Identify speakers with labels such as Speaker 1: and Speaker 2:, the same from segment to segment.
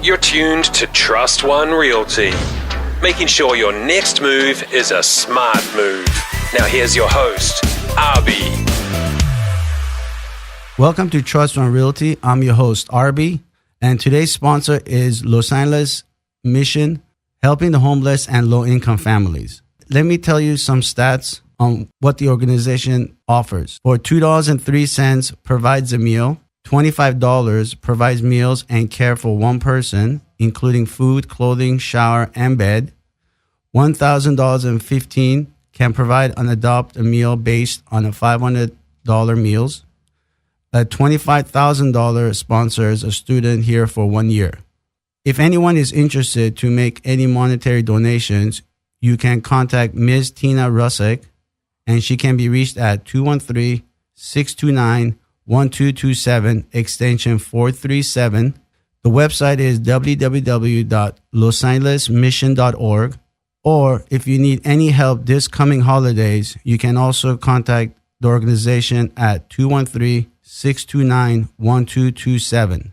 Speaker 1: You're tuned to Trust One Realty, making sure your next move is a smart move. Now here's your host, Arbi.
Speaker 2: Welcome to Trust One Realty. I'm your host, Arbi, and today's sponsor is Los Angeles Mission, helping the homeless and low-income families. Let me tell you some stats on what the organization offers. For $2.03 provides a meal, $25 provides meals and care for one person, including food, clothing, shower, and bed. $1,015 can provide and adopt a meal based on a $500 meals. A $25,000 sponsors a student here for 1 year. If anyone is interested to make any monetary donations, you can contact Ms. Tina Rusick, and she can be reached at 213-629-1227, extension 437. The website is www.losangelesmission.org. Or if you need any help this coming holidays, you can also contact the organization at 213-629-1227.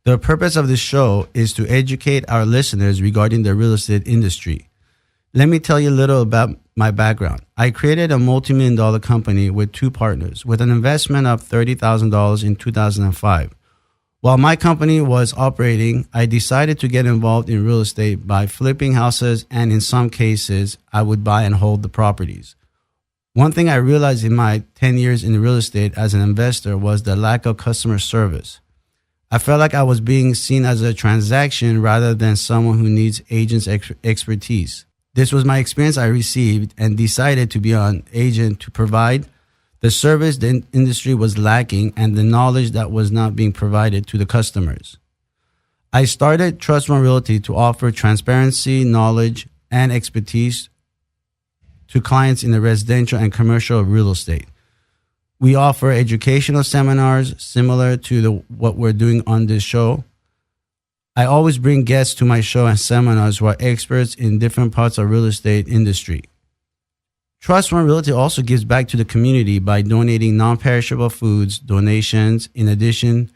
Speaker 2: The purpose of this show is to educate our listeners regarding the real estate industry. Let me tell you a little about my background. I created a multi-million-dollar company with two partners with an investment of $30,000 in 2005. While my company was operating, I decided to get involved in real estate by flipping houses, and in some cases, I would buy and hold the properties. One thing I realized in my 10 years in real estate as an investor was the lack of customer service. I felt like I was being seen as a transaction rather than someone who needs agents' expertise. This was my experience I received and decided to be an agent to provide the service the industry was lacking and the knowledge that was not being provided to the customers. I started Trust One Realty to offer transparency, knowledge, and expertise to clients in the residential and commercial real estate. We offer educational seminars similar to what we're doing on this show. I always bring guests to my show and seminars who are experts in different parts of real estate industry. Trust One Realty also gives back to the community by donating non-perishable foods, donations. In addition,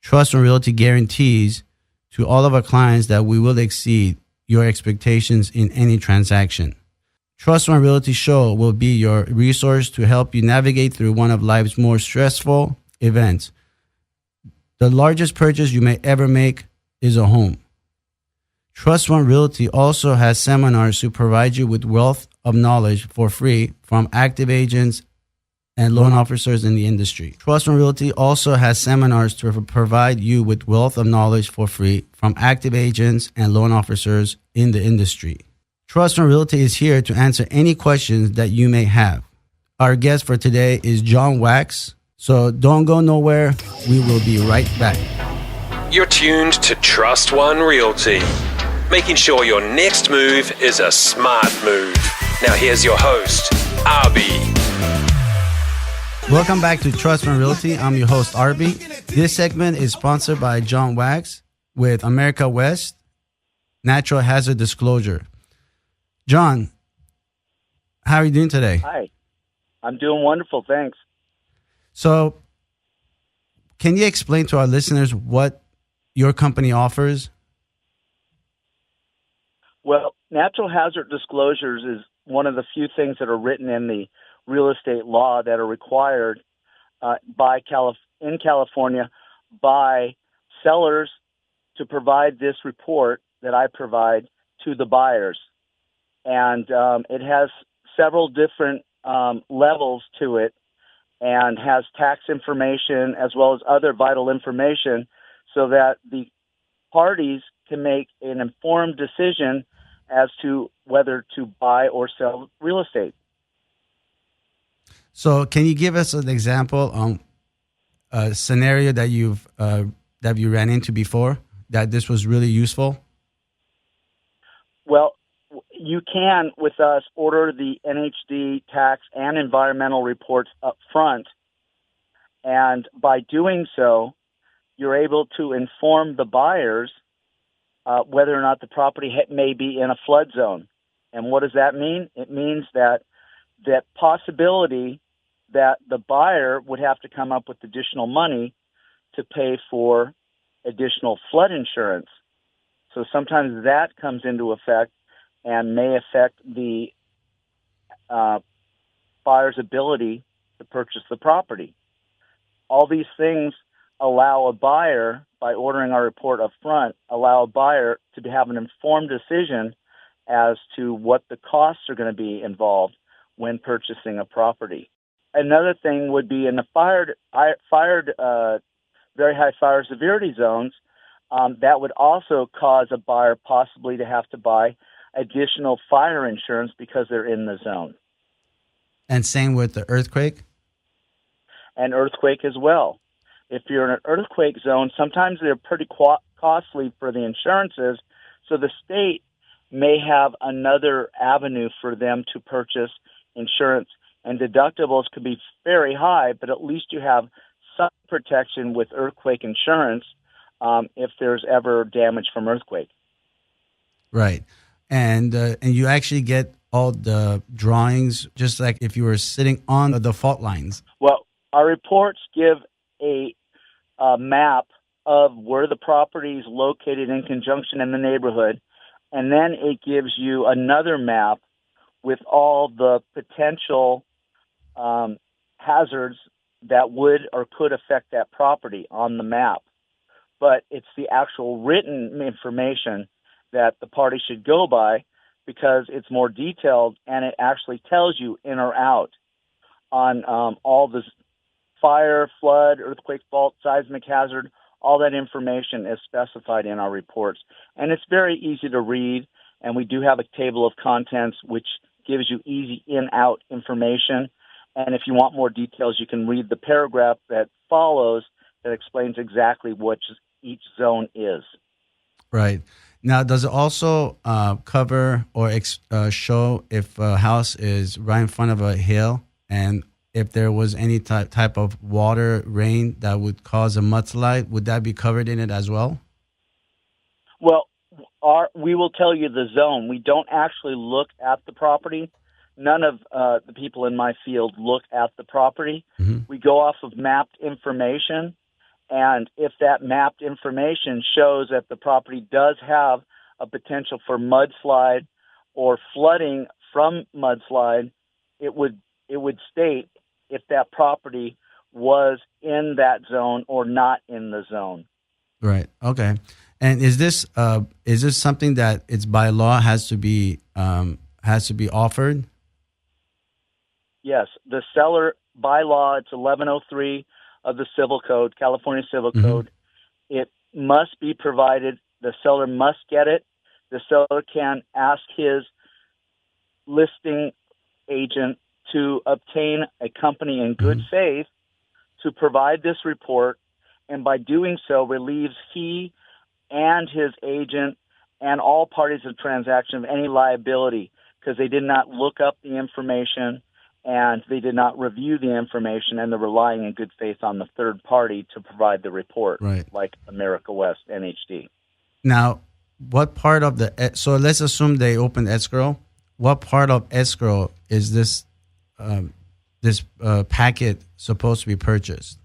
Speaker 2: Trust One Realty guarantees to all of our clients that we will exceed your expectations in any transaction. Trust One Realty Show will be your resource to help you navigate through one of life's more stressful events. The largest purchase you may ever make is a home. Trust One Realty also has seminars to provide you with wealth of knowledge for free from active agents and loan officers in the industry. Trust One Realty also has seminars to provide you with wealth of knowledge for free from active agents and loan officers in the industry. Trust One Realty is here to answer any questions that you may have. Our guest for today is John Wax, so don't go nowhere. We will be right back.
Speaker 1: You're tuned to Trust One Realty, making sure your next move is a smart move. Now here's your host, Arbi.
Speaker 2: Welcome back to Trust One Realty. I'm your host, Arbi. This segment is sponsored by John Wax with America West Natural Hazard Disclosure. John, how are you doing today?
Speaker 3: Hi, I'm doing wonderful, thanks.
Speaker 2: So, can you explain to our listeners what your company offers?
Speaker 3: Well, natural hazard disclosures is one of the few things that are written in the real estate law that are required in California by sellers to provide this report that I provide to the buyers. And it has several different levels to it and has tax information as well as other vital information so that the parties can make an informed decision as to whether to buy or sell real estate.
Speaker 2: So can you give us an example on a scenario that you ran into before that this was really useful?
Speaker 3: Well, you can, with us, order the NHD tax and environmental reports up front. And by doing so, you're able to inform the buyers whether or not the property may be in a flood zone. And what does that mean? It means that possibility that the buyer would have to come up with additional money to pay for additional flood insurance. So sometimes that comes into effect and may affect the buyer's ability to purchase the property. All these things allow a buyer, by ordering our report up front, allow a buyer to have an informed decision as to what the costs are going to be involved when purchasing a property. Another thing would be in the very high fire severity zones, that would also cause a buyer possibly to have to buy additional fire insurance because they're in the zone.
Speaker 2: And same with the earthquake?
Speaker 3: And earthquake as well. If you're in an earthquake zone, sometimes they're pretty costly for the insurances, so the state may have another avenue for them to purchase insurance. And deductibles could be very high, but at least you have some protection with earthquake insurance if there's ever damage from earthquake.
Speaker 2: Right. And you actually get all the drawings, just like if you were sitting on the fault lines.
Speaker 3: Well, our reports give a map of where the property is located in conjunction in the neighborhood, and then it gives you another map with all the potential hazards that would or could affect that property on the map. But it's the actual written information that the party should go by because it's more detailed and it actually tells you in or out on all the fire, flood, earthquake, fault, seismic hazard. All that information is specified in our reports. And it's very easy to read, and we do have a table of contents which gives you easy in-out information. And if you want more details, you can read the paragraph that follows that explains exactly what each zone is.
Speaker 2: Right. Now, does it also cover or show if a house is right in front of a hill and if there was any type of water, rain that would cause a mudslide, would that be covered in it as well?
Speaker 3: Well, we will tell you the zone. We don't actually look at the property. None of the people in my field look at the property. Mm-hmm. We go off of mapped information, and if that mapped information shows that the property does have a potential for mudslide or flooding from mudslide, it would state if that property was in that zone or not in the zone.
Speaker 2: Right. Okay. And is this something that it's by law has to be offered?
Speaker 3: Yes, the seller by law, it's 1103 of the Civil Code, California Civil Code. It must be provided. The seller must get it. The seller can ask his listing agent to obtain a company in good faith to provide this report, and by doing so relieves he and his agent and all parties of the transaction of any liability because they did not look up the information and they did not review the information, and they're relying in good faith on the third party to provide the report,
Speaker 2: right, like
Speaker 3: America West, NHD.
Speaker 2: Now, what part of so let's assume they opened escrow. What part of escrow is this packet supposed to be purchased?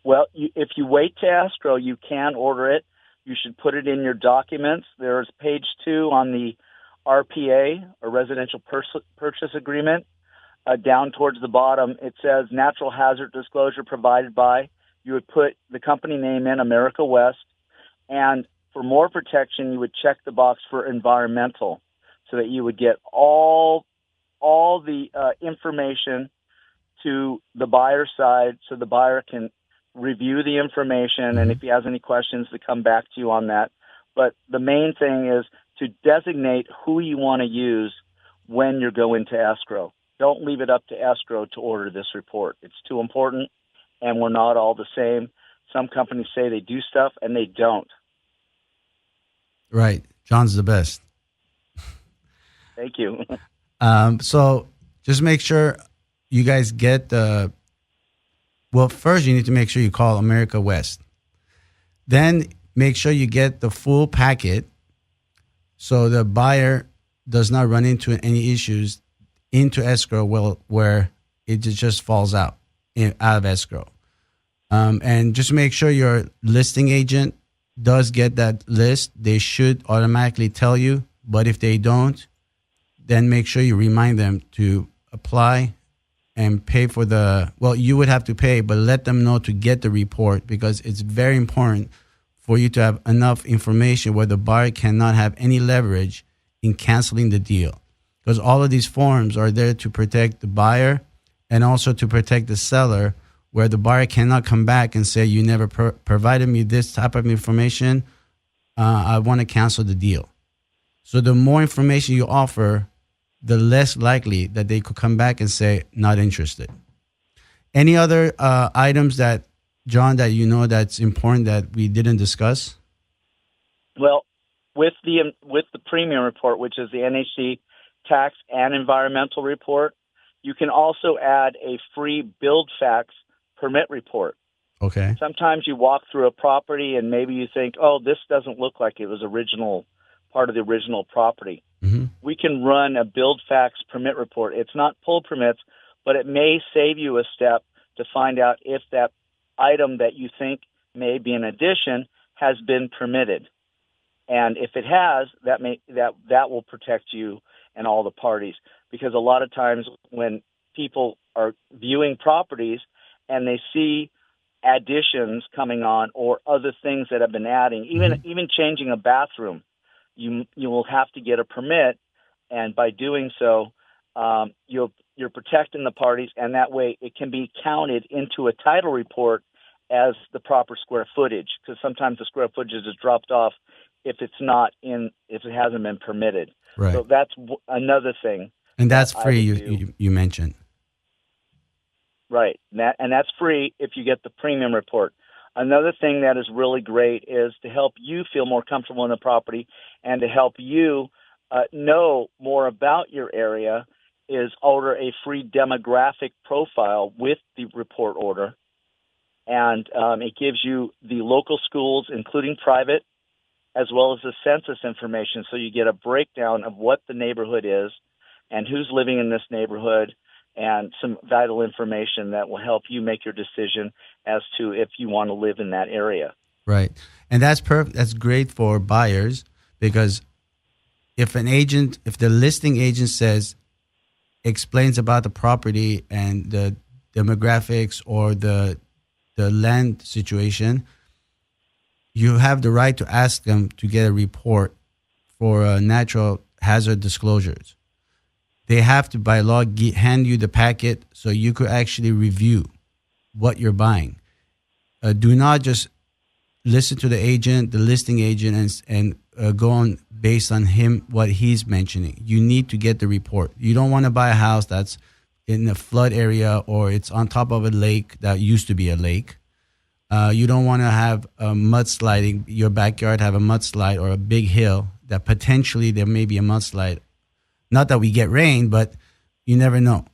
Speaker 3: Well, if you wait to escrow, you can order it. You should put it in your documents. There's page 2 on the RPA, or Residential Purchase Agreement. Down towards the bottom, it says natural hazard disclosure provided by. You would put the company name in, America West, and for more protection, you would check the box for environmental so that you would get all the information to the buyer side so the buyer can review the information, and if he has any questions, to come back to you on that. But the main thing is to designate who you want to use when you're going to escrow. Don't leave it up to escrow to order this report. It's too important, and we're not all the same. Some companies say they do stuff, and they don't.
Speaker 2: Right. John's the best.
Speaker 3: Thank you.
Speaker 2: So just make sure you guys get well, first you need to make sure you call America West. Then make sure you get the full packet so the buyer does not run into any issues into escrow where it just falls out of escrow. And just make sure your listing agent does get that list. They should automatically tell you. But if they don't, then make sure you remind them to apply and pay for you would have to pay, but let them know to get the report, because it's very important for you to have enough information where the buyer cannot have any leverage in canceling the deal. Because all of these forms are there to protect the buyer and also to protect the seller, where the buyer cannot come back and say, you never provided me this type of information. I want to cancel the deal. So the more information you offer, the less likely that they could come back and say, not interested. Any other items that, John, that you know that's important that we didn't discuss?
Speaker 3: Well, with the premium report, which is the NHC tax and environmental report, you can also add a free build fax permit report.
Speaker 2: Okay.
Speaker 3: Sometimes you walk through a property and maybe you think, oh, this doesn't look like it was part of the original property.
Speaker 2: Mm-hmm.
Speaker 3: We can run a build fax permit report. It's not pull permits, but it may save you a step to find out if that item that you think may be an addition has been permitted. And if it has, that will protect you and all the parties. Because a lot of times when people are viewing properties and they see additions coming on or other things that have been adding, even changing a bathroom, you will have to get a permit, and by doing so, you're protecting the parties, and that way it can be counted into a title report as the proper square footage, because sometimes the square footage is dropped off if it hasn't been permitted.
Speaker 2: Right.
Speaker 3: So that's another thing.
Speaker 2: And that's free. You mentioned.
Speaker 3: Right, and that's free if you get the premium report. Another thing that is really great is to help you feel more comfortable in the property and to help you know more about your area is order a free demographic profile with the report order. And it gives you the local schools, including private, as well as the census information. So you get a breakdown of what the neighborhood is and who's living in this neighborhood, and some vital information that will help you make your decision as to if you want to live in that area.
Speaker 2: Right. And that's perfect. That's great for buyers, because if the listing agent explains about the property and the demographics or the land situation, you have the right to ask them to get a report for natural hazard disclosures. They have to, by law, hand you the packet so you could actually review what you're buying. Do not just listen to the listing agent, and go on based on what he's mentioning. You need to get the report. You don't want to buy a house that's in a flood area or it's on top of a lake that used to be a lake. You don't want to have a mudsliding, your backyard have a mudslide or a big hill that potentially there may be a mudslide. Not that we get rain, but you never know.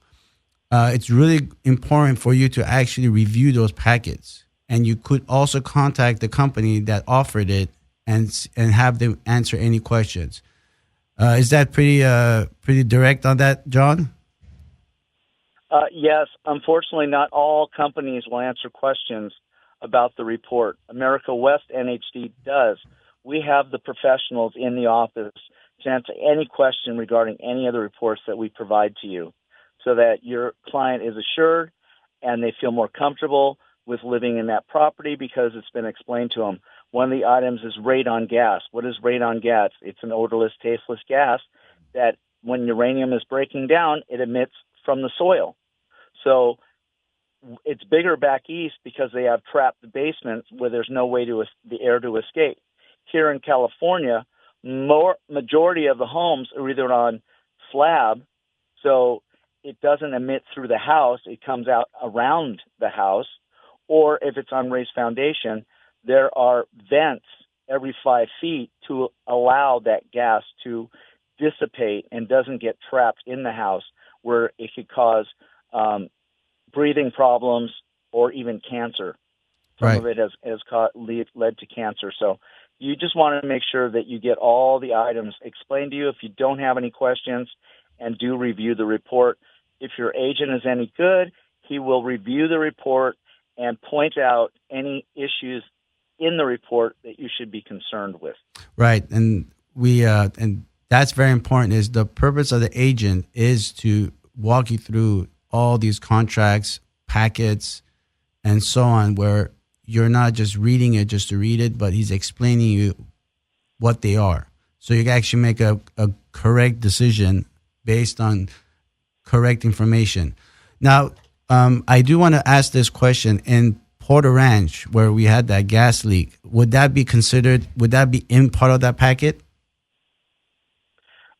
Speaker 2: It's really important for you to actually review those packets. And you could also contact the company that offered it and have them answer any questions. Is that pretty direct on that, John?
Speaker 3: Yes. Unfortunately, not all companies will answer questions about the report. America West NHD does. We have the professionals in the office to answer any question regarding any of the reports that we provide to you, so that your client is assured and they feel more comfortable with living in that property because it's been explained to them. One of the items is radon gas. What is radon gas? It's an odorless, tasteless gas that when uranium is breaking down, it emits from the soil. So it's bigger back east because they have trapped basements where there's no way the air to escape. Here in California, majority of the homes are either on slab, so it doesn't emit through the house, it comes out around the house, or if it's on raised foundation, there are vents every 5 feet to allow that gas to dissipate and doesn't get trapped in the house where it could cause breathing problems or even cancer. Some of it has led to cancer. So you just want to make sure that you get all the items explained to you. If you don't have any questions, and do review the report. If your agent is any good, he will review the report and point out any issues in the report that you should be concerned with.
Speaker 2: Right, and and that's very important. Is the purpose of the agent is to walk you through all these contracts, packets, and so on, where you're not just reading it just to read it, but he's explaining you what they are. So you can actually make a correct decision based on correct information. Now, I do want to ask this question. In Porter Ranch, where we had that gas leak, would that be in part of that packet?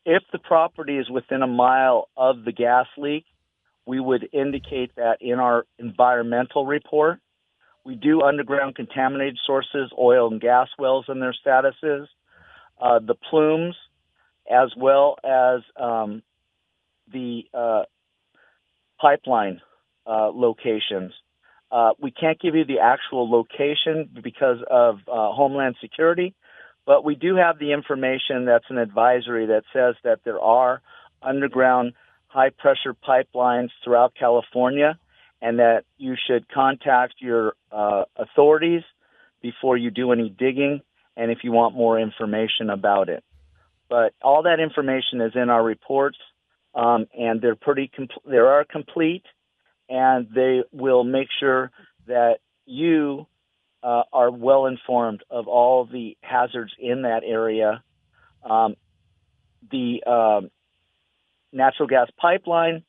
Speaker 3: If the property is within a mile of the gas leak, we would indicate that in our environmental report. We do underground contaminated sources, oil and gas wells and their statuses, the plumes, as well as the pipeline locations. We can't give you the actual location because of Homeland Security, but we do have the information that's an advisory that says that there are underground high-pressure pipelines throughout California, and that you should contact your authorities before you do any digging and if you want more information about it. But all that information is in our reports, and they're they are complete, and they will make sure that you are well informed of all the hazards in that area. The natural gas pipeline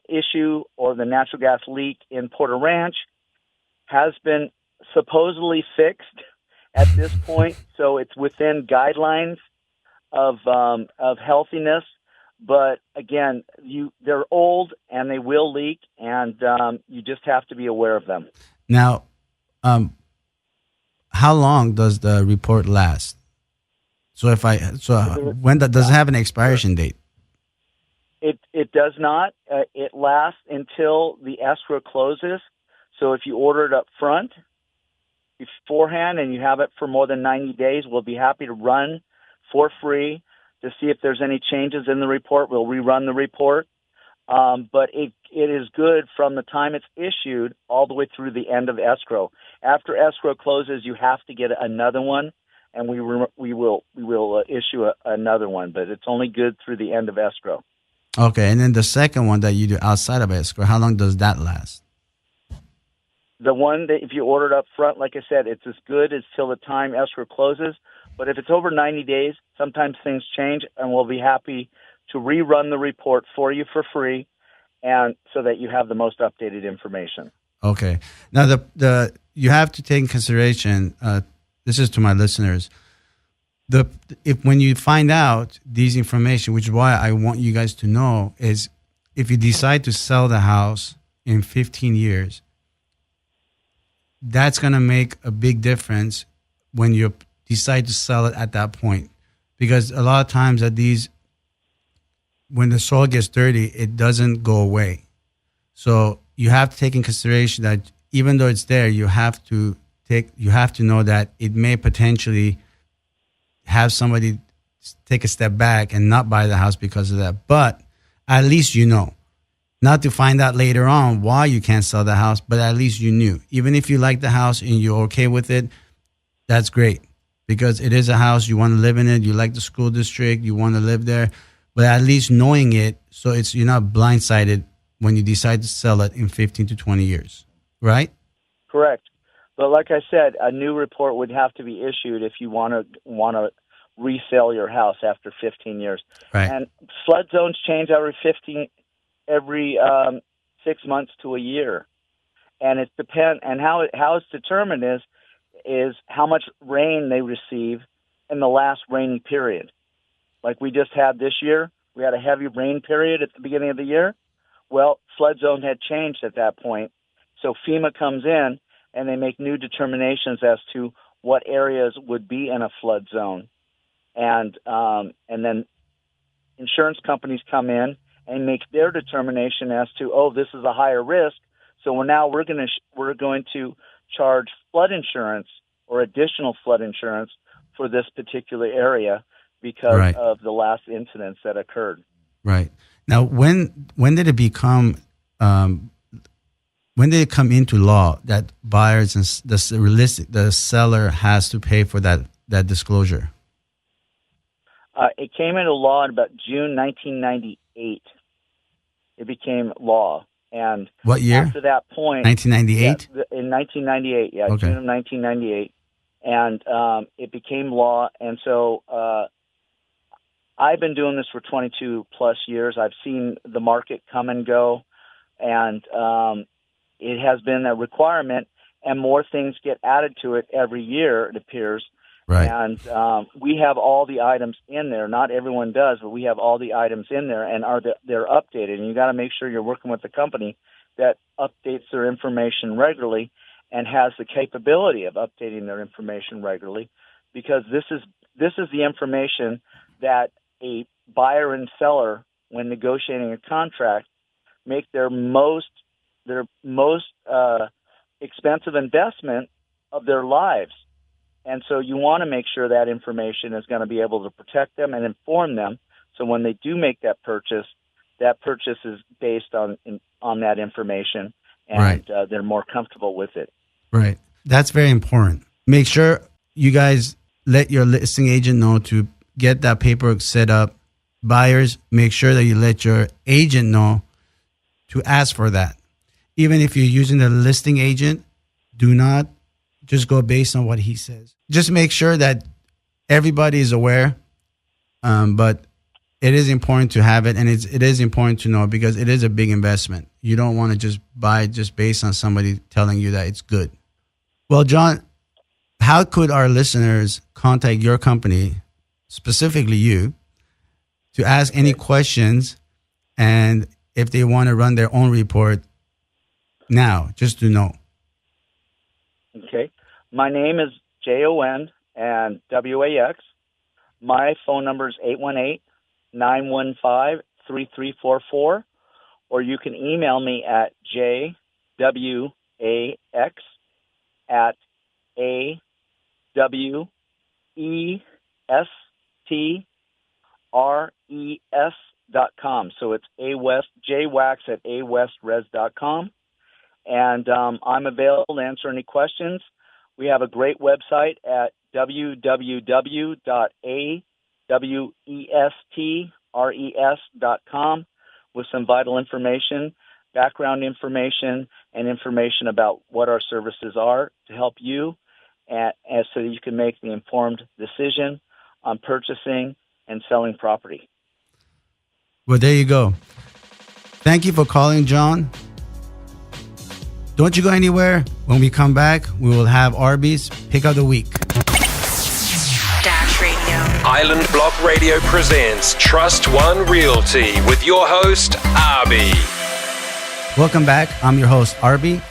Speaker 3: issue or the natural gas leak in Porter Ranch has been supposedly fixed at this point, so it's within guidelines of healthiness. But again, they're old and they will leak, and you just have to be aware of them.
Speaker 2: Now, how long does the report last? So does it have an expiration date?
Speaker 3: It does not. It lasts until the escrow closes. So if you order it up front beforehand and you have it for more than 90 days, we'll be happy to run for free to see if there's any changes in the report. We'll rerun the report. But it is good from the time it's issued all the way through the end of escrow. After escrow closes, you have to get another one, and we will issue another one. But it's only good through the end of escrow.
Speaker 2: Okay, and then the second one that you do outside of escrow, how long does that last?
Speaker 3: The one that if you order it up front, like I said, it's as good as till the time escrow closes. But if it's over 90 days, sometimes things change, and we'll be happy to rerun the report for you for free, and so that you have the most updated information.
Speaker 2: Okay. Now, the you have to take in consideration, this is to my listeners, when you find out these information, which is why I want you guys to know, is if you decide to sell the house in 15 years, that's going to make a big difference when you decide to sell it at that point. Because a lot of times when the soil gets dirty, it doesn't go away. So you have to take in consideration that even though it's there, you have to know that it may potentially have somebody take a step back and not buy the house because of that. But at least you know. Not to find out later on why you can't sell the house, but at least you knew. Even if you like the house and you're okay with it, that's great. Because it is a house, you want to live in it, you like the school district, you want to live there. But at least knowing it, so you're not blindsided when you decide to sell it in 15 to 20 years, right?
Speaker 3: Correct. But like I said, a new report would have to be issued if you want to resell your house after 15 years.
Speaker 2: Right.
Speaker 3: And flood zones change every 6 months to a year, and it depends. And how it's determined is how much rain they receive in the last rainy period. Like we just had this year, we had a heavy rain period at the beginning of the year. Well, flood zone had changed at that point, so FEMA comes in and they make new determinations as to what areas would be in a flood zone, and then insurance companies come in and make their determination as to, this is a higher risk, so we're going to charge flood insurance or additional flood insurance for this particular area because
Speaker 2: right.
Speaker 3: of the last incidents that occurred.
Speaker 2: Right. Now, when did it become when did it come into law that buyers and the seller has to pay for that disclosure?
Speaker 3: It came into law in about June 1998. It became law. And
Speaker 2: what year?
Speaker 3: After that point,
Speaker 2: 1998.
Speaker 3: In 1998,
Speaker 2: Okay.
Speaker 3: June of 1998, and it became law. And so I've been doing this for 22 plus years. I've seen the market come and go, and it has been a requirement. And more things get added to it every year, it appears.
Speaker 2: Right.
Speaker 3: And we have all the items in there. Not everyone does, but we have all the items in there, and they're updated. And you got to make sure you're working with a company that updates their information regularly and has the capability of updating their information regularly, because this is the information that a buyer and seller, when negotiating a contract, make their most expensive investment of their lives. And so you want to make sure that information is going to be able to protect them and inform them. So when they do make that purchase is based on that information, and
Speaker 2: Right.
Speaker 3: They're more comfortable with it.
Speaker 2: Right. That's very important. Make sure you guys let your listing agent know to get that paperwork set up. Buyers, make sure that you let your agent know to ask for that. Even if you're using the listing agent, do not just go based on what he says. Just make sure that everybody is aware, but it is important to have it, and it is important to know, because it is a big investment. You don't want to just buy just based on somebody telling you that it's good. Well, John, how could our listeners contact your company, specifically you, to ask any questions, and if they want to run their own report now, just to know?
Speaker 3: Okay. My name is Jon and WAX. My phone number is 818-915-3344, or you can email me at jwax@awestres.com. So it's jwax@awestres.com. And I'm available to answer any questions. We have a great website at www.awestres.com with some vital information, background information, and information about what our services are to help you, and so that you can make the informed decision on purchasing and selling property.
Speaker 2: Well, there you go. Thank you for calling, John. Don't you go anywhere. When we come back, we will have Arbi's Pick of the Week.
Speaker 4: Dash Radio.
Speaker 1: Island Block Radio presents Trust One Realty with your host, Arbi.
Speaker 2: Welcome back. I'm your host, Arbi.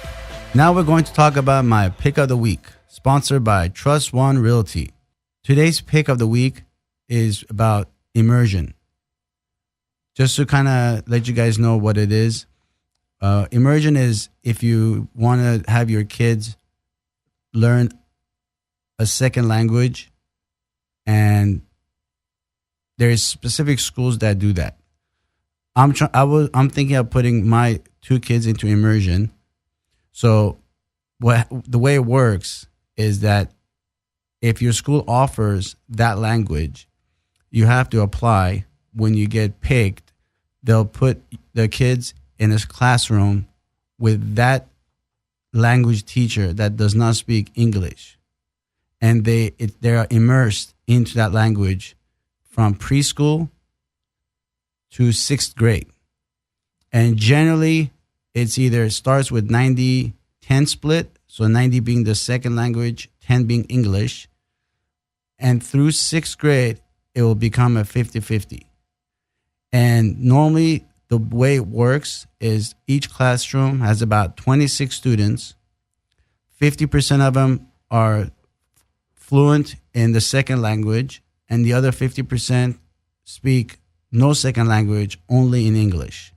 Speaker 2: Now we're going to talk about my Pick of the Week, sponsored by Trust One Realty. Today's Pick of the Week is about immersion. Just to kind of let you guys know what it is. Immersion is if you want to have your kids learn a second language, and there's specific schools that do that. I'm thinking of putting my two kids into immersion. So the way it works is that if your school offers that language, you have to apply. When you get picked, they'll put the kids in a classroom with that language teacher that does not speak English, and they are immersed into that language from preschool to 6th grade. And generally, it's either starts with 90-10 split, so 90 being the second language, 10 being English, and through 6th grade, it will become a 50-50. And normally, the way it works is each classroom has about 26 students. 50% of them are fluent in the second language, and the other 50% speak no second language, only in English.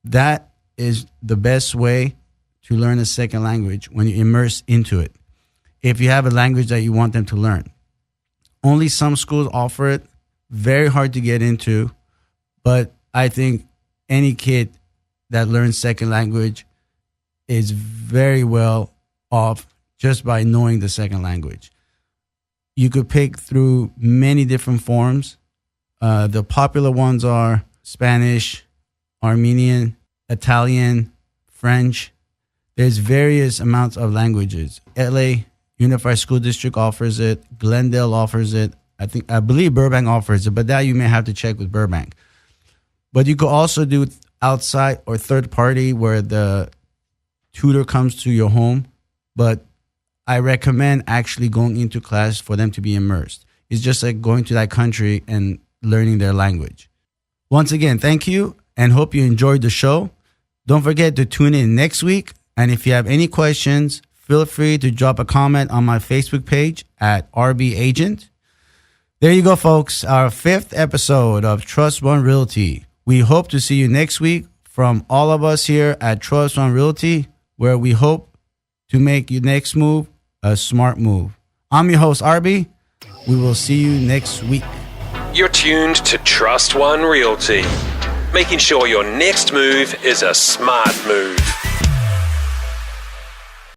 Speaker 2: That is the best way to learn a second language, when you immerse into it, if you have a language that you want them to learn. Only some schools offer it. Very hard to get into, but I think any kid that learns second language is very well off just by knowing the second language. You could pick through many different forms. The popular ones are Spanish, Armenian, Italian, French. There's various amounts of languages. LA Unified School District offers it. Glendale offers it. I believe Burbank offers it, but that you may have to check with Burbank. But you could also do outside or third party where the tutor comes to your home. But I recommend actually going into class for them to be immersed. It's just like going to that country and learning their language. Once again, thank you and hope you enjoyed the show. Don't forget to tune in next week. And if you have any questions, feel free to drop a comment on my Facebook page at Arbi Agent. There you go, folks. Our 5th episode of Trust One Realty. We hope to see you next week from all of us here at Trust One Realty, where we hope to make your next move a smart move. I'm your host, Arbi. We will see you next week.
Speaker 1: You're tuned to Trust One Realty, making sure your next move is a smart move.